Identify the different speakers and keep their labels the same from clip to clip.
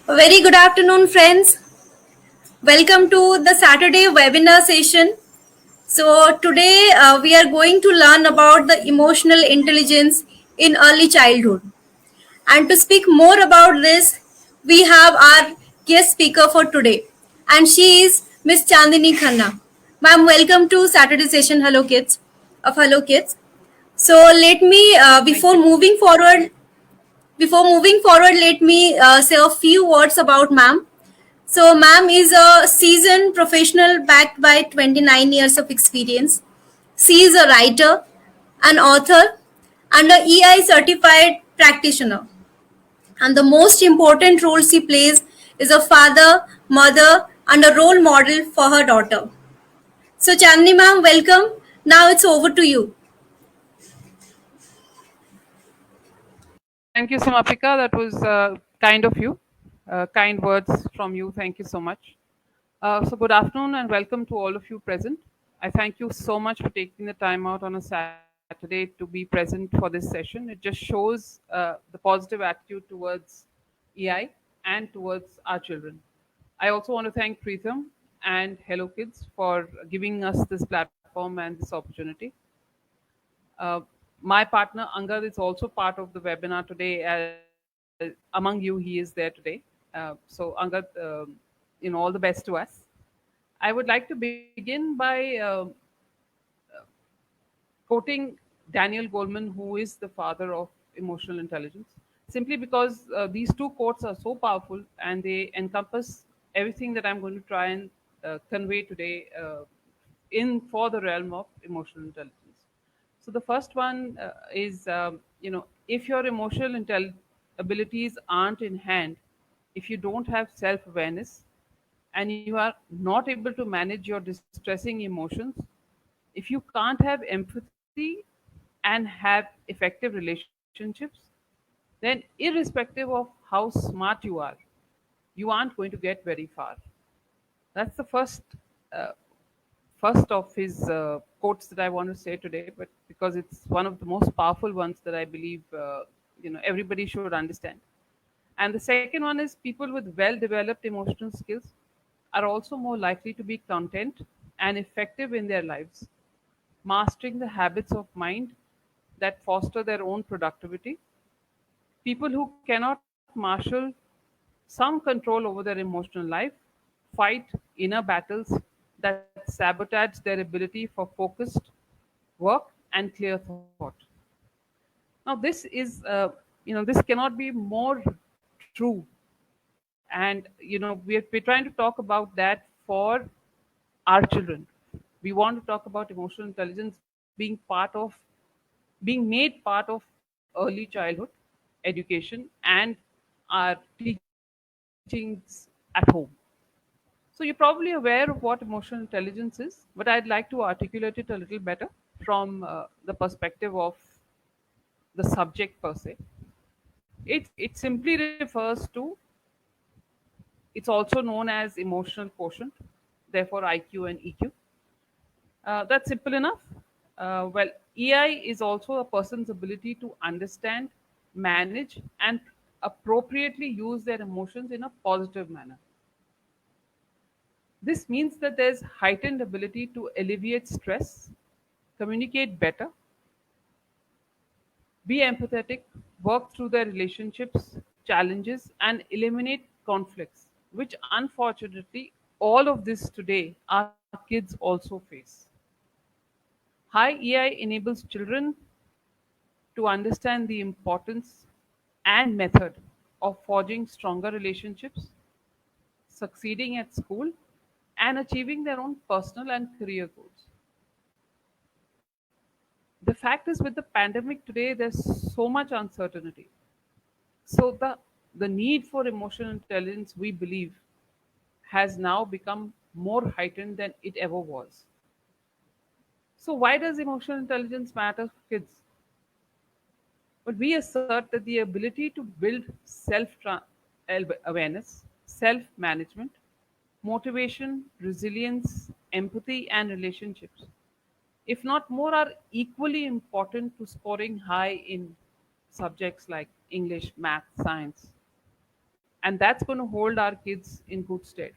Speaker 1: A very good afternoon, friends. Welcome to the Saturday webinar session. So, today we are going to learn about the emotional intelligence in early childhood. And to speak more about this, we have our guest speaker for today, and she is Miss Chandini Khanna. Ma'am, welcome to Saturday session. Hello Kids. So, let me,
Speaker 2: Thank you.
Speaker 1: before moving forward, let me say a few words about ma'am. So, ma'am is a seasoned professional backed by 29 years of experience. She is a writer, an author, and a EI certified practitioner. And the most important role she plays is a father, mother, and a role model for her daughter. So, Chandni ma'am, welcome. Now it's over to you.
Speaker 2: Thank you, Samapika. That was kind of you. Kind words from you. Thank you so much. So, good afternoon and welcome to all of you present. I thank you so much for taking the time out on a Saturday to be present for this session. It just shows the positive attitude towards EI and towards our children. I also want to thank Preetham and Hello Kids for giving us this platform and this opportunity. Uh, my partner Angad is also part of the webinar today. Among you, he is there today. So Angad, all the best to us. I would like to begin by quoting Daniel Goleman, who is the father of emotional intelligence, simply because these two quotes are so powerful and they encompass everything that I'm going to try and convey today in for the realm of emotional intelligence. So the first one is, if your abilities aren't in hand, if you don't have self-awareness, and you are not able to manage your distressing emotions, if you can't have empathy and have effective relationships, then irrespective of how smart you are, you aren't going to get very far. That's the uh, first of his quotes that I want to say today, but because it's one of the most powerful ones that I believe everybody should understand. And the second one is, people with well developed emotional skills are also more likely to be content and effective in their lives, mastering the habits of mind that foster their own productivity. People who cannot marshal some control over their emotional life fight inner battles that sabotage their ability for focused work and clear thought. Now, this cannot be more true, and we're trying to talk about that for our children. We want to talk about emotional intelligence being made part of early childhood education and our teachings at home. So you're probably aware of what emotional intelligence is, but I'd like to articulate it a little better from the perspective of the subject per se. It simply refers to, it's also known as emotional quotient, therefore IQ and EQ. That's simple enough. Well, EI is also a person's ability to understand, manage, and appropriately use their emotions in a positive manner. This means that there's heightened ability to alleviate stress, communicate better, be empathetic, work through their relationships, challenges, and eliminate conflicts, which unfortunately all of this today our kids also face. High EI enables children to understand the importance and method of forging stronger relationships, succeeding at school, and achieving their own personal and career goals. The fact is, with the pandemic today, there's so much uncertainty. So the need for emotional intelligence, we believe, has now become more heightened than it ever was. So why does emotional intelligence matter for kids? But we assert that the ability to build awareness, self management, motivation, resilience, empathy, and relationships, if not more, are equally important to scoring high in subjects like English, math, science, and that's going to hold our kids in good stead.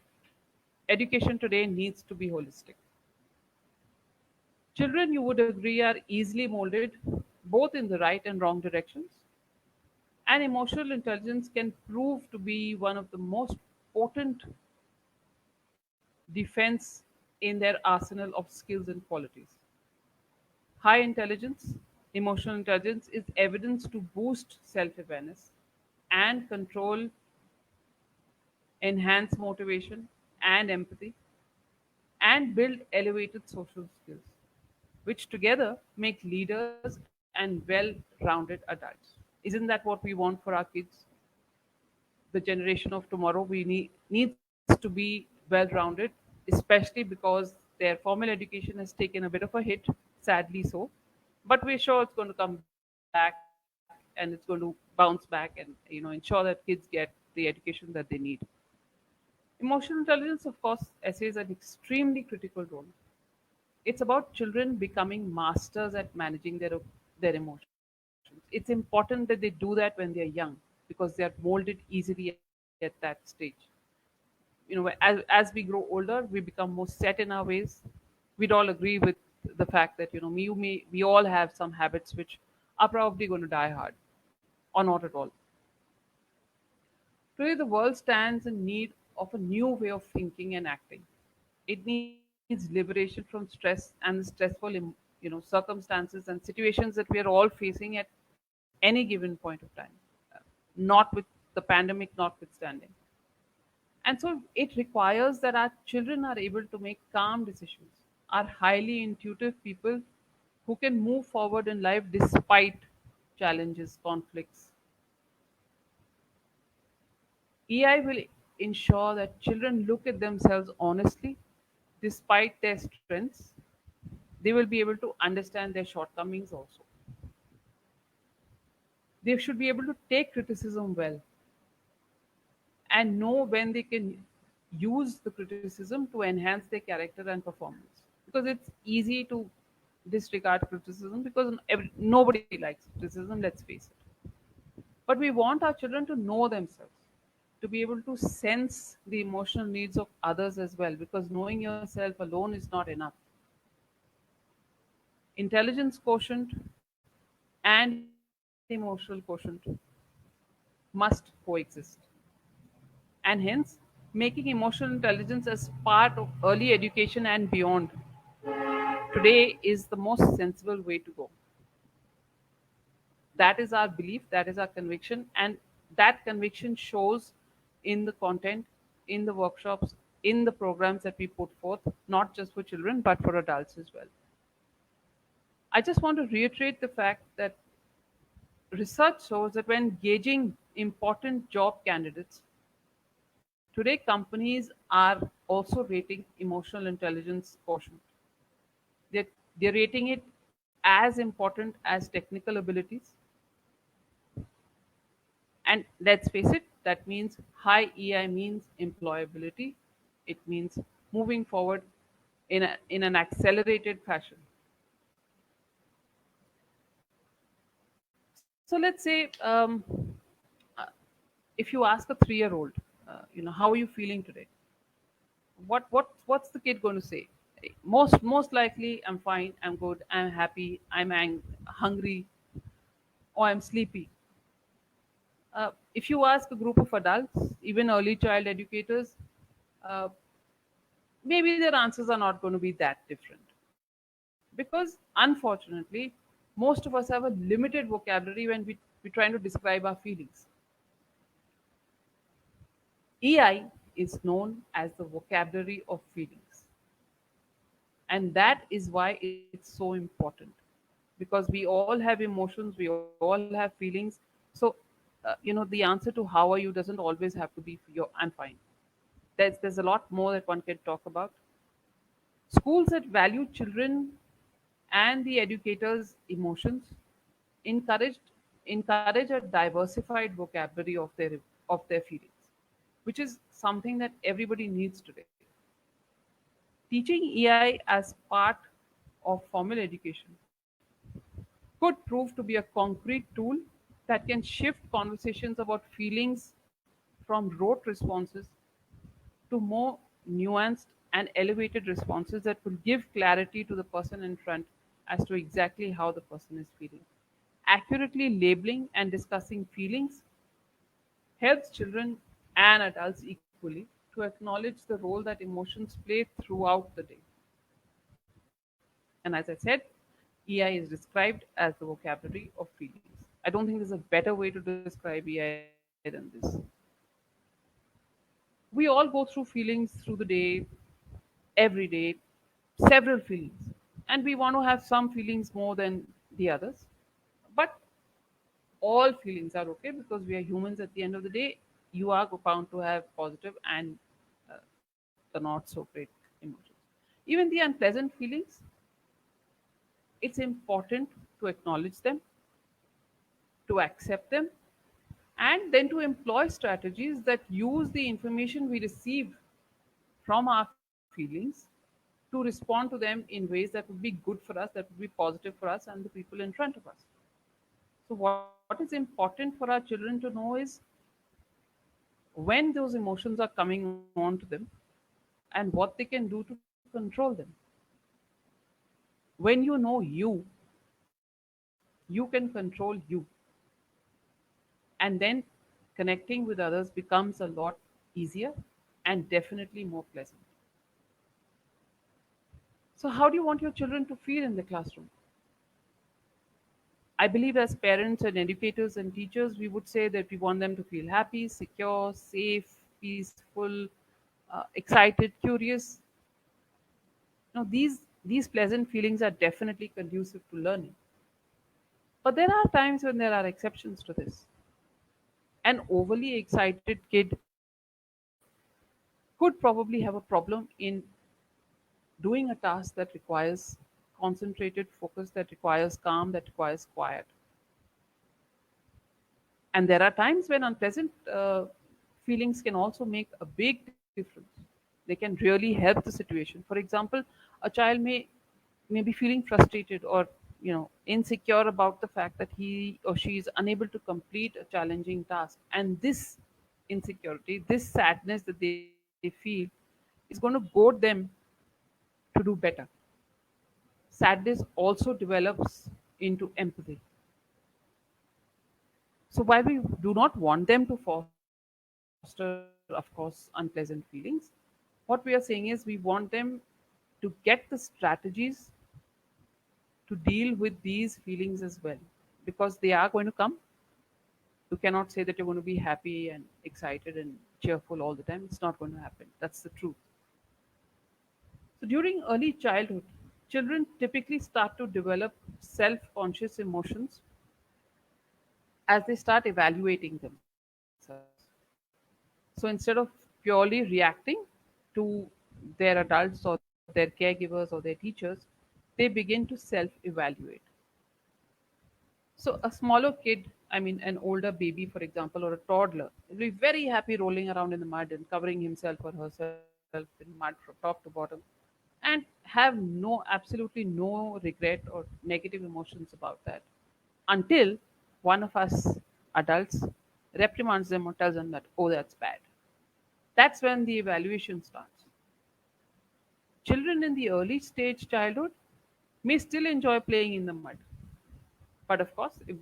Speaker 2: Education today needs to be holistic. Children, you would agree, are easily molded both in the right and wrong directions, and emotional intelligence can prove to be one of the most potent defense in their arsenal of skills and qualities. High intelligence, emotional intelligence, is evidence to boost self awareness and control, enhance motivation and empathy, and build elevated social skills, which together make leaders and well rounded adults. Isn't that what we want for our kids? The generation of tomorrow needs to be well rounded, especially because their formal education has taken a bit of a hit, sadly so. But we're sure it's going to come back and it's going to bounce back and ensure that kids get the education that they need. Emotional intelligence, of course, essays an extremely critical role. It's about children becoming masters at managing their emotions. It's important that they do that when they're young, because they are molded easily at that stage. As we grow older, we become more set in our ways. We'd all agree with the fact that we all have some habits which are probably going to die hard, or not at all. Today, the world stands in need of a new way of thinking and acting. It needs liberation from stress and the stressful, circumstances and situations that we are all facing at any given point of time, not with the pandemic notwithstanding. And so it requires that our children are able to make calm decisions, are highly intuitive people who can move forward in life despite challenges, conflicts. EI will ensure that children look at themselves honestly despite their strengths. They will be able to understand their shortcomings also. They should be able to take criticism well and know when they can use the criticism to enhance their character and performance. Because it's easy to disregard criticism because nobody likes criticism, let's face it. But we want our children to know themselves, to be able to sense the emotional needs of others as well, because knowing yourself alone is not enough. Intelligence quotient and emotional quotient must coexist. And hence, making emotional intelligence as part of early education and beyond today is the most sensible way to go. That is our belief, that is our conviction, and that conviction shows in the content, in the workshops, in the programs that we put forth, not just for children but for adults as well. I just want to reiterate the fact that research shows that when gauging important job candidates, today companies are also rating emotional intelligence quotient. They're, they're rating it as important as technical abilities. And let's face it, that means high EI means employability. It means moving forward in an accelerated fashion. So let's say uh, if you ask a 3-year-old, how are you feeling today? What's the kid going to say? Most likely, I'm fine, I'm good, I'm happy, hungry, or I'm sleepy. If you ask a group of adults, even early child educators, uh, maybe their answers are not going to be that different. Because unfortunately, most of us have a limited vocabulary when we're trying to describe our feelings. EI is known as the vocabulary of feelings. And that is why it's so important. Because we all have emotions, we all have feelings. So, the answer to how are you doesn't always have to be I'm fine. There's a lot more that one can talk about. Schools that value children and the educators' emotions encouraged encourage a diversified vocabulary of their feelings, which is something that everybody needs today. Teaching EI as part of formal education could prove to be a concrete tool that can shift conversations about feelings from rote responses to more nuanced and elevated responses that will give clarity to the person in front as to exactly how the person is feeling. Accurately labeling and discussing feelings helps children and adults equally to acknowledge the role that emotions play throughout the day. And as I said, EI is described as the vocabulary of feelings. I don't think there's a better way to describe EI than this. We all go through feelings through the day, every day, several feelings. And we want to have some feelings more than the others. But all feelings are okay because we are humans at the end of the day. You are bound to have positive and the not so great emotions. Even the unpleasant feelings, it's important to acknowledge them, to accept them, and then to employ strategies that use the information we receive from our feelings to respond to them in ways that would be good for us, that would be positive for us and the people in front of us. So, what is important for our children to know is when those emotions are coming on to them and what they can do to control them. When you know you can control you, and then connecting with others becomes a lot easier and definitely more pleasant. So, how do you want your children to feel in the classroom? I believe as parents and educators and teachers, we would say that we want them to feel happy, secure, safe, peaceful, excited, curious. Now, these pleasant feelings are definitely conducive to learning. But there are times when there are exceptions to this. An overly excited kid could probably have a problem in doing a task that requires concentrated focus, that requires calm, that requires quiet. And there are times when unpleasant feelings can also make a big difference. They can really help the situation. For example, a child may be feeling frustrated or insecure about the fact that he or she is unable to complete a challenging task, and this insecurity, this sadness that they feel, is going to goad them to do better. Sadness also develops into empathy. So while we do not want them to foster, of course, unpleasant feelings, what we are saying is we want them to get the strategies to deal with these feelings as well, because they are going to come. You cannot say that you're going to be happy and excited and cheerful all the time. It's not going to happen. That's the truth. So during early childhood, children typically start to develop self conscious emotions as they start evaluating themselves. So instead of purely reacting to their adults or their caregivers or their teachers, they begin to self evaluate. So a smaller kid, I mean an older baby, for example, or a toddler, will be very happy rolling around in the mud and covering himself or herself in mud from top to bottom, and have absolutely no regret or negative emotions about that until one of us adults reprimands them or tells them that, oh, that's bad. That's when the evaluation starts. Children in the early stage childhood may still enjoy playing in the mud, but of course, if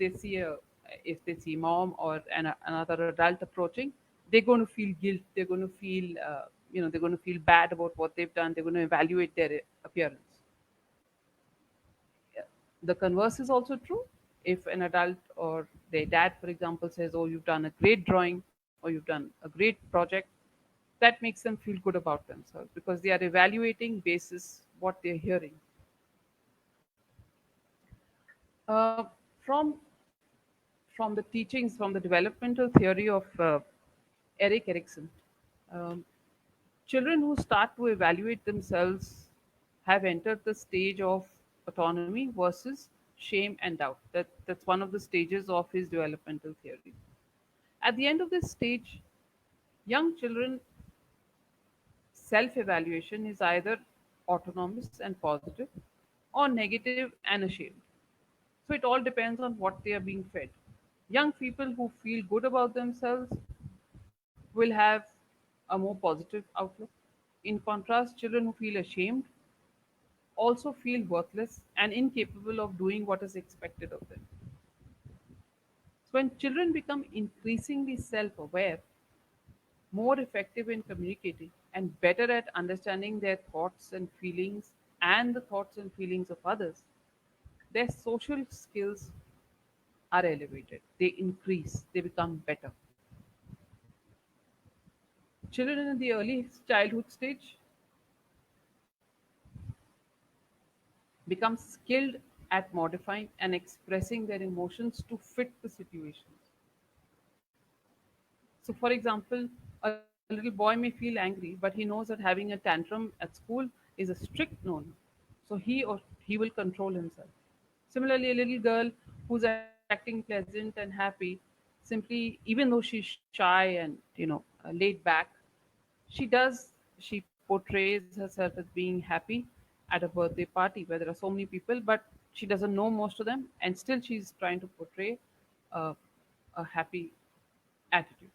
Speaker 2: they see mom or another adult approaching, they're going to feel guilt. They're going to feel they're going to feel bad about what they've done. They're going to evaluate their appearance. Yeah. The converse is also true. If an adult or their dad, for example, says, "Oh, you've done a great drawing or you've done a great project," that makes them feel good about themselves because they are evaluating basis what they're hearing. From from the teachings, from the developmental theory of Eric Erikson, um, children who start to evaluate themselves have entered the stage of autonomy versus shame and doubt. That's one of the stages of his developmental theory. At the end of this stage, young children self evaluation is either autonomous and positive or negative and ashamed. So it all depends on what they are being fed. Young people who feel good about themselves will have a more positive outlook. In contrast, children who feel ashamed also feel worthless and incapable of doing what is expected of them. So, when children become increasingly self aware, more effective in communicating, and better at understanding their thoughts and feelings and the thoughts and feelings of others, their social skills are elevated, they increase, they become better. Children in the early childhood stage become skilled at modifying and expressing their emotions to fit the situations. So, for example, a little boy may feel angry, but he knows that having a tantrum at school is a strict no. So he will control himself. Similarly, a little girl who's acting pleasant and happy, simply even though she's shy and laid back, she portrays herself as being happy at a birthday party where there are so many people, but she doesn't know most of them, and still she's trying to portray uh, a happy attitude.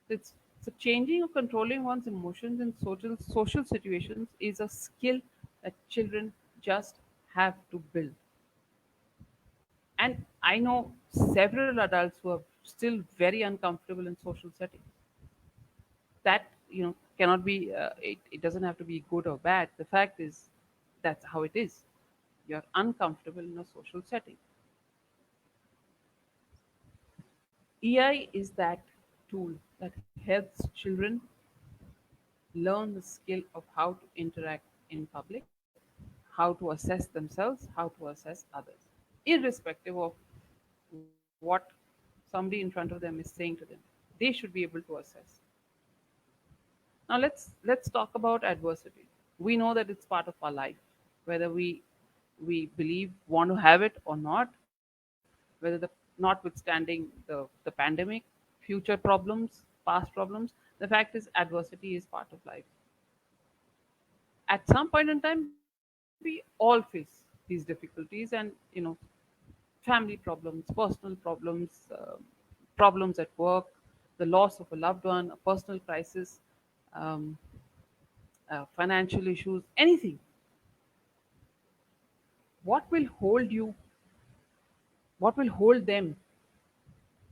Speaker 2: It's so changing or controlling one's emotions in social situations is a skill that children just have to build. And I know several adults who are still very uncomfortable in social settings. That cannot be. It doesn't have to be good or bad. The fact is, that's how it is. You're uncomfortable in a social setting. EI is that tool that helps children learn the skill of how to interact in public, how to assess themselves, how to assess others, irrespective of what somebody in front of them is saying to them. They should be able to assess. Now let's talk about adversity. We know that it's part of our life, whether we believe want to have it or not, whether the notwithstanding the pandemic, future problems, past problems, the fact is adversity is part of life. At some point in time, we all face these difficulties, and family problems, personal problems, problems at work, the loss of a loved one, a personal crisis, um, financial issues, anything. What will hold you, what will hold them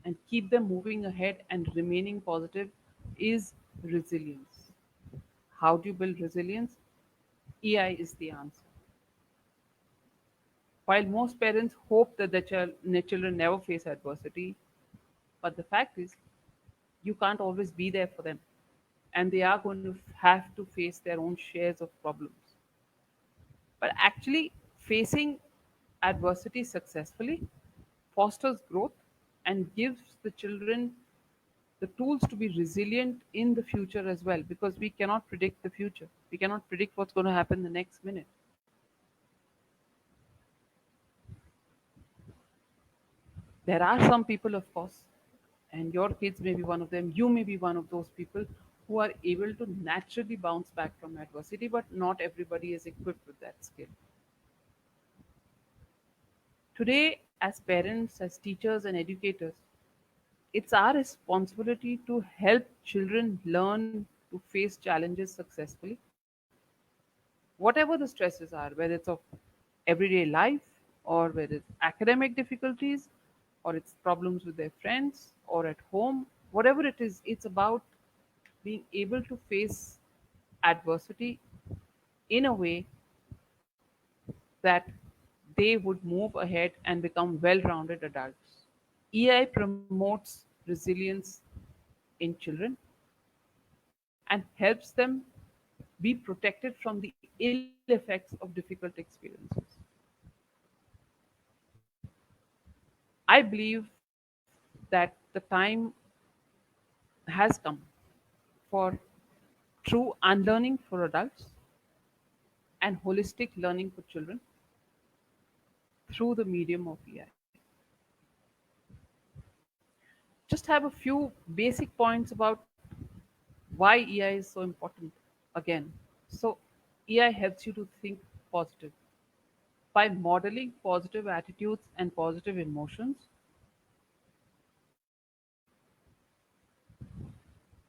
Speaker 2: and keep them moving ahead and remaining positive is resilience. How do you build resilience? EI is the answer. While most parents hope that their children never face adversity, but the fact is, you can't always be there for them. And they are going to have to face their own shares of problems. But actually, facing adversity successfully fosters growth and gives the children the tools to be resilient in the future as well, because we cannot predict the future. We cannot predict what's going to happen the next minute. There are some people, of course, and your kids may be one of them, you may be one of those people who are able to naturally bounce back from adversity, but not everybody is equipped with that skill. Today, as parents, as teachers, and educators, it's our responsibility to help children learn to face challenges successfully, whatever the stresses are, whether it's of everyday life, or whether it's academic difficulties, or it's problems with their friends or at home, whatever it is, it's about being able to face adversity in a way that they would move ahead and become well rounded adults. EI promotes resilience in children and helps them be protected from the ill effects of difficult experiences. I believe that the time has come for true unlearning for adults and holistic learning for children through the medium of EI. Just have a few basic points about why EI is so important again. So, EI helps you to think positive. By modeling positive attitudes and positive emotions,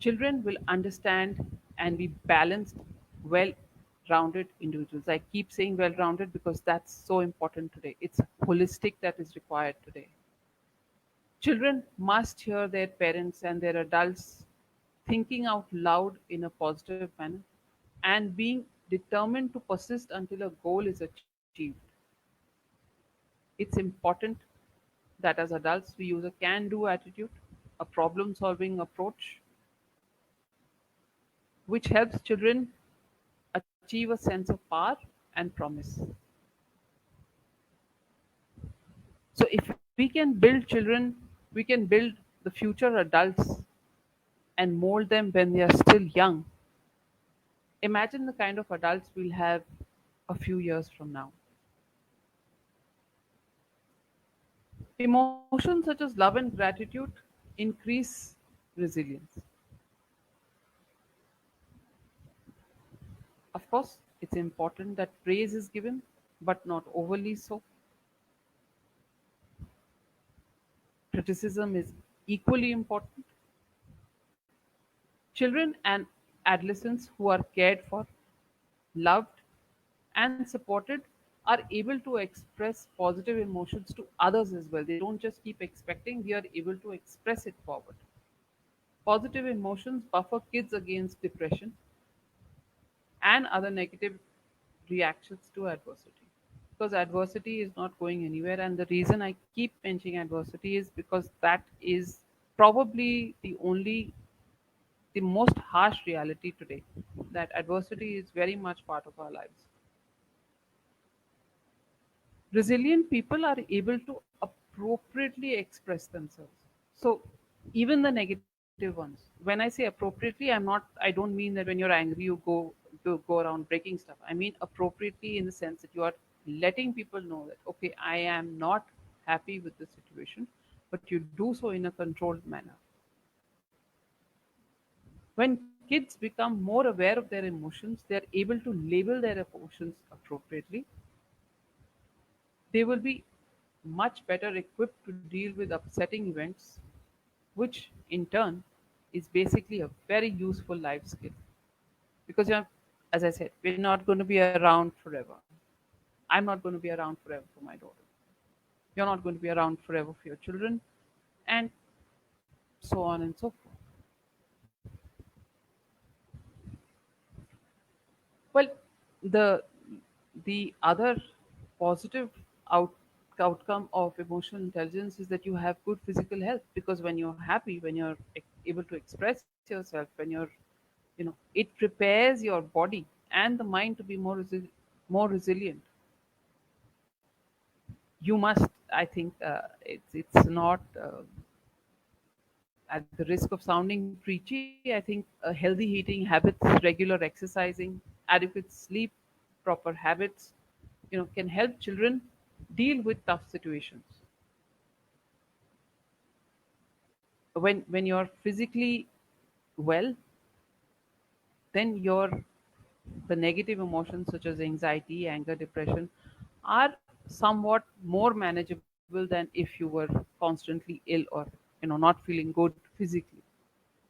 Speaker 2: Children will understand and be balanced, well rounded individuals. I keep saying well rounded because that's so important today. It's holistic that is required today. Children must hear their parents and their adults thinking out loud in a positive manner and being determined to persist until a goal is achieved. It's important that as adults we use a can do attitude, a problem solving approach, which helps children achieve a sense of power and promise. So, if we can build children, we can build the future adults and mold them when they are still young. Imagine the kind of adults we'll have a few years from now. Emotions such as love and gratitude increase resilience. Of course, it's important that praise is given, but not overly so. Criticism is equally important. Children and adolescents who are cared for, loved, and supported are able to express positive emotions to others as well. They don't just keep expecting, they are able to express it forward. Positive emotions buffer kids against depression and other negative reactions to adversity. Because adversity is not going anywhere, and the reason I keep mentioning adversity is because that is probably the most harsh reality today, that adversity is very much part of our lives. Resilient people are able to appropriately express themselves. So even the negative ones, when I say appropriately, I don't mean that when you're angry you go around breaking stuff. I mean appropriately in the sense that you are letting people know that okay, I am not happy with the situation, but you do so in a controlled manner. When kids become more aware of their emotions, they are able to label their emotions appropriately. They will be much better equipped to deal with upsetting events, which in turn is basically a very useful life skill. Because as I said, we're not going to be around forever. I'm not going to be around forever for my daughter. You're not going to be around forever for your children, and so on and so forth. Well, the the other positive out, outcome of emotional intelligence is that you have good physical health, because when you're happy, when you're able to express yourself, when it prepares your body and the mind to be more resilient. You must, I think, it's not at the risk of sounding preachy. I think healthy eating habits, regular exercising, adequate sleep, proper habits, can help children deal with tough situations. When you're physically well, then the negative emotions such as anxiety, anger, depression are somewhat more manageable than if you were constantly ill or not feeling good physically.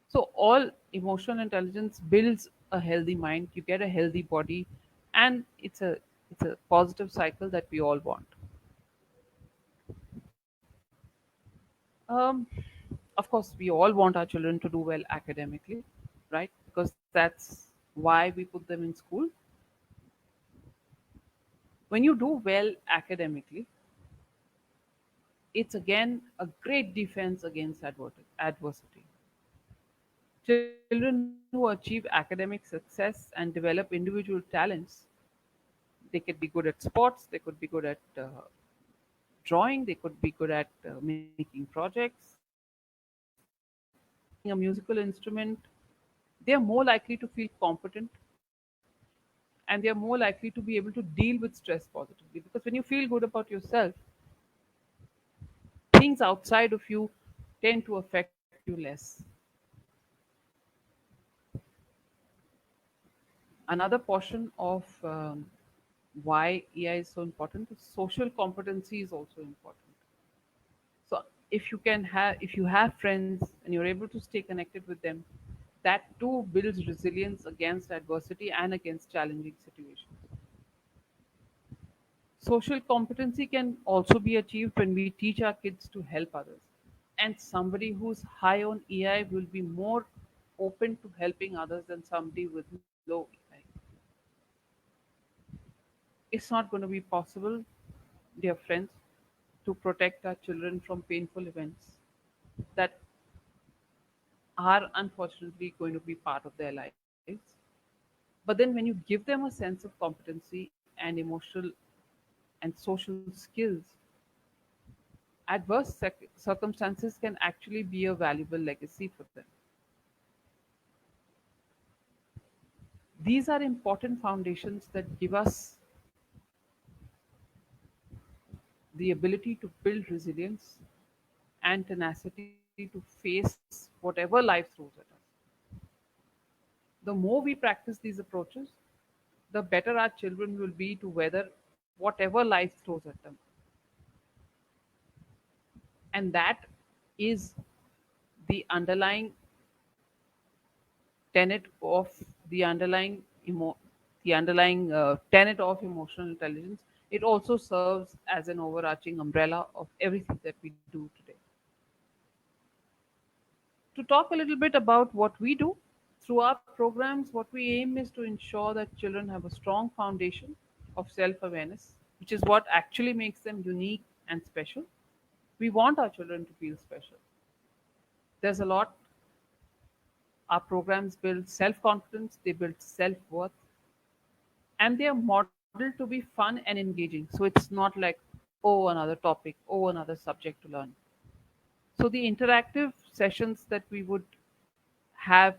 Speaker 2: So all emotional intelligence builds a healthy mind, you get a healthy body, and it's a positive cycle that we all want. um, of course we all want our children to do well academically, right? Because that's why we put them in school. When you do well academically, it's again a great defense against adversity. Children who achieve academic success and develop individual talents, they could be good at sports, they could be good at drawing, they could be good at making projects, playing a musical instrument. They are more likely to feel competent, and they are more likely to be able to deal with stress positively. Because when you feel good about yourself, things outside of you tend to affect you less. Another portion of why AI is so important is social competency is also important. So if you have friends and you're able to stay connected with them, that too builds resilience against adversity and against challenging situations. Social competency can also be achieved when we teach our kids to help others. And somebody who's high on EI will be more open to helping others than somebody with low EI. It's not going to be possible, dear friends, to protect our children from painful events that are unfortunately going to be part of their lives. But then when you give them a sense of competency and emotional and social skills, adverse circumstances can actually be a valuable legacy for them. These are important foundations that give us the ability to build resilience and tenacity to face whatever life throws at us. The more we practice these approaches, the better our children will be to weather whatever life throws at them. And that is the underlying tenet of the underlying tenet of emotional intelligence. It also serves as an overarching umbrella of everything that we do today. To talk a little bit about what we do through our programs, what we aim is to ensure that children have a strong foundation of self-awareness, which is what actually makes them unique and special. We want our children to feel special. There's a lot. Our programs build self-confidence, they build self-worth, and they are modeled to be fun and engaging. So it's not like, oh, another topic, oh, another subject to learn. So the interactive sessions that we would have,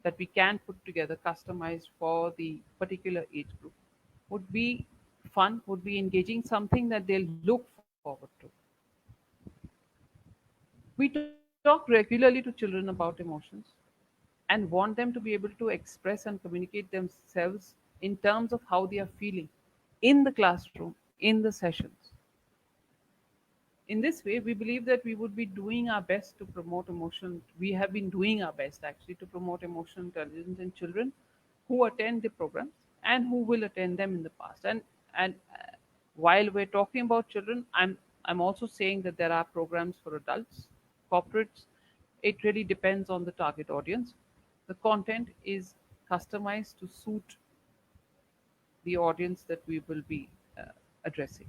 Speaker 2: that we can put together customized for the particular age group, would be fun, would be engaging, something that they'll look forward to. We talk regularly to children about emotions and want them to be able to express and communicate themselves in terms of how they are feeling in the classroom, in the sessions. In this way, we believe that we would be doing our best to promote emotional. We have been doing our best actually to promote emotional intelligence in children who attend the programs and who will attend them in the past. And while we're talking about children, I'm also saying that there are programs for adults, corporates. It really depends on the target audience. The content is customized to suit the audience that we will be addressing.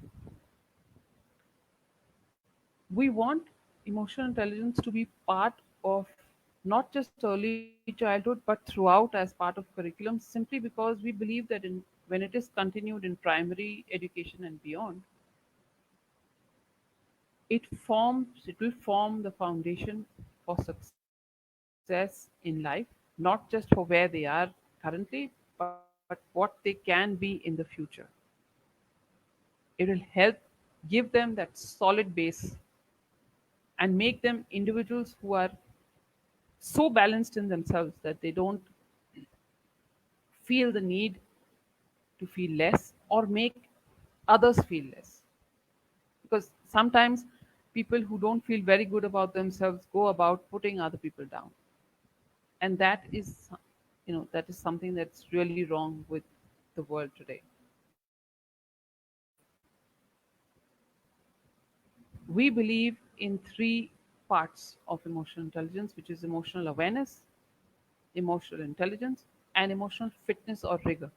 Speaker 2: We want emotional intelligence to be part of not just early childhood but throughout as part of curriculum, simply because we believe that when it is continued in primary education and beyond, it will form the foundation for success in life, not just for where they are currently, but what they can be in the future. It will help give them that solid base and make them individuals who are so balanced in themselves that they don't feel the need to feel less or make others feel less. Because sometimes people who don't feel very good about themselves go about putting other people down. And that is, that is something that's really wrong with the world today. We believe in three parts of emotional intelligence, which is emotional awareness, emotional intelligence, and emotional fitness or rigor.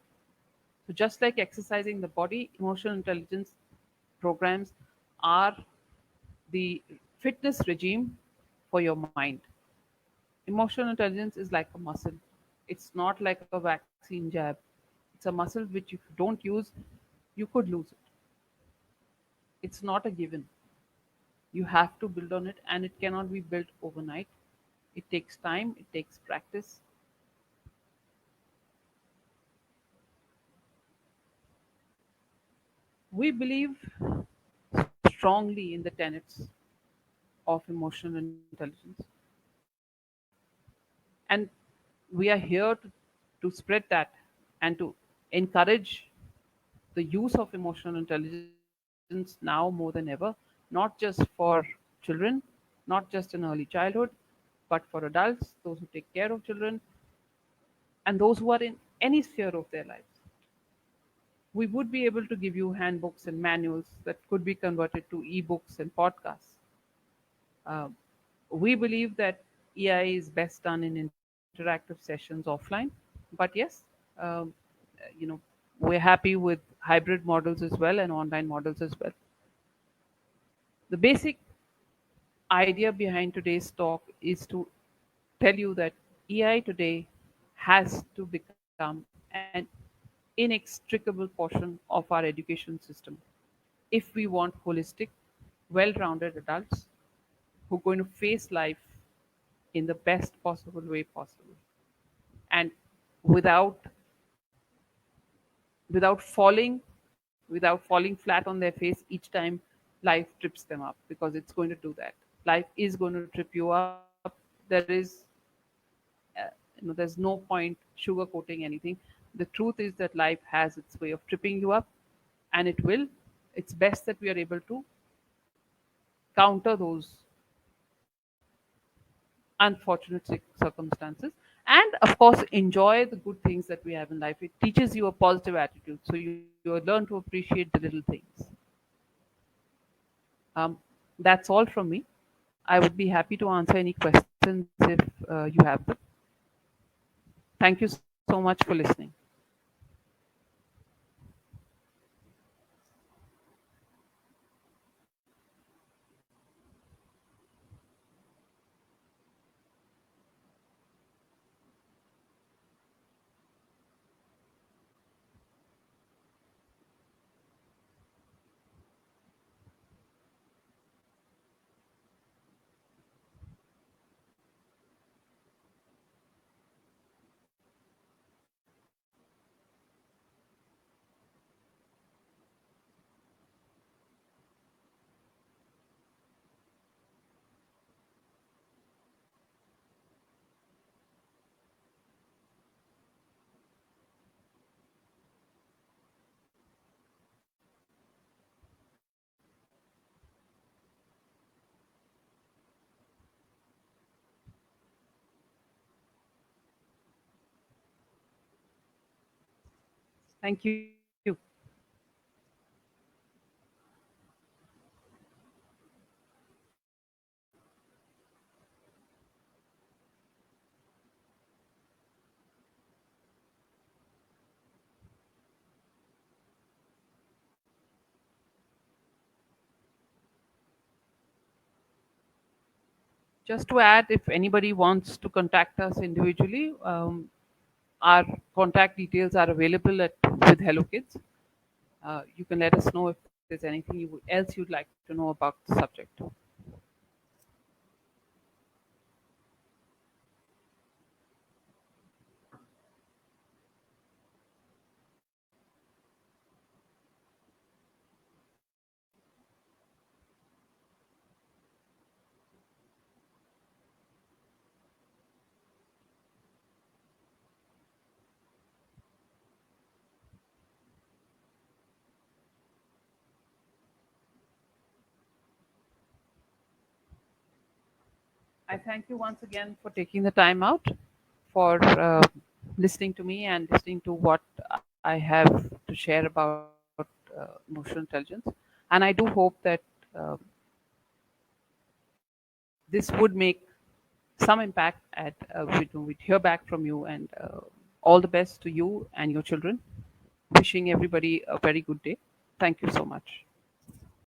Speaker 2: So, just like exercising the body, emotional intelligence programs are the fitness regime for your mind. Emotional intelligence is like a muscle. It's not like a vaccine jab. It's a muscle which, if you don't use, you could lose it. It's not a given. You have to build on it, and it cannot be built overnight. It takes time, it takes practice. We believe strongly in the tenets of emotional intelligence, and we are here to spread that and to encourage the use of emotional intelligence now more than ever, not just for children, not just in early childhood, But for adults, those who take care of children, and those who are in any sphere of their lives, we would be able to give you handbooks and manuals that could be converted to ebooks and podcasts. Um, we believe that EI is best done in interactive sessions offline, but yes, um, you know, we're happy with hybrid models as well and online models as well. The basic idea behind today's talk is to tell you that EI today has to become an inextricable portion of our education system if we want holistic, well rounded adults who are going to face life in the best possible way possible, and without without falling flat on their face each time life trips them up, because it's going to do that. Life is going to trip you up. There is there's no point sugarcoating anything. The truth is that life has its way of tripping you up, and it will. It's best that we are able to counter those unfortunate circumstances, and of course enjoy the good things that we have in life. It teaches you a positive attitude, so you learn to appreciate the little things. um, that's all from me. I would be happy to answer any questions if you have them. Thank you so much for listening. Thank you. Just to add, if anybody wants to contact us individually, our contact details are available at with Hello Kids. You can let us know if there's anything else you'd like to know about the subject. I thank you once again for taking the time out, for listening to me and listening to what I have to share about emotional intelligence. And I do hope that uh, this would make some impact at we'd hear back from you, and all the best to you and your children. Wishing everybody a very good day. Thank you so much.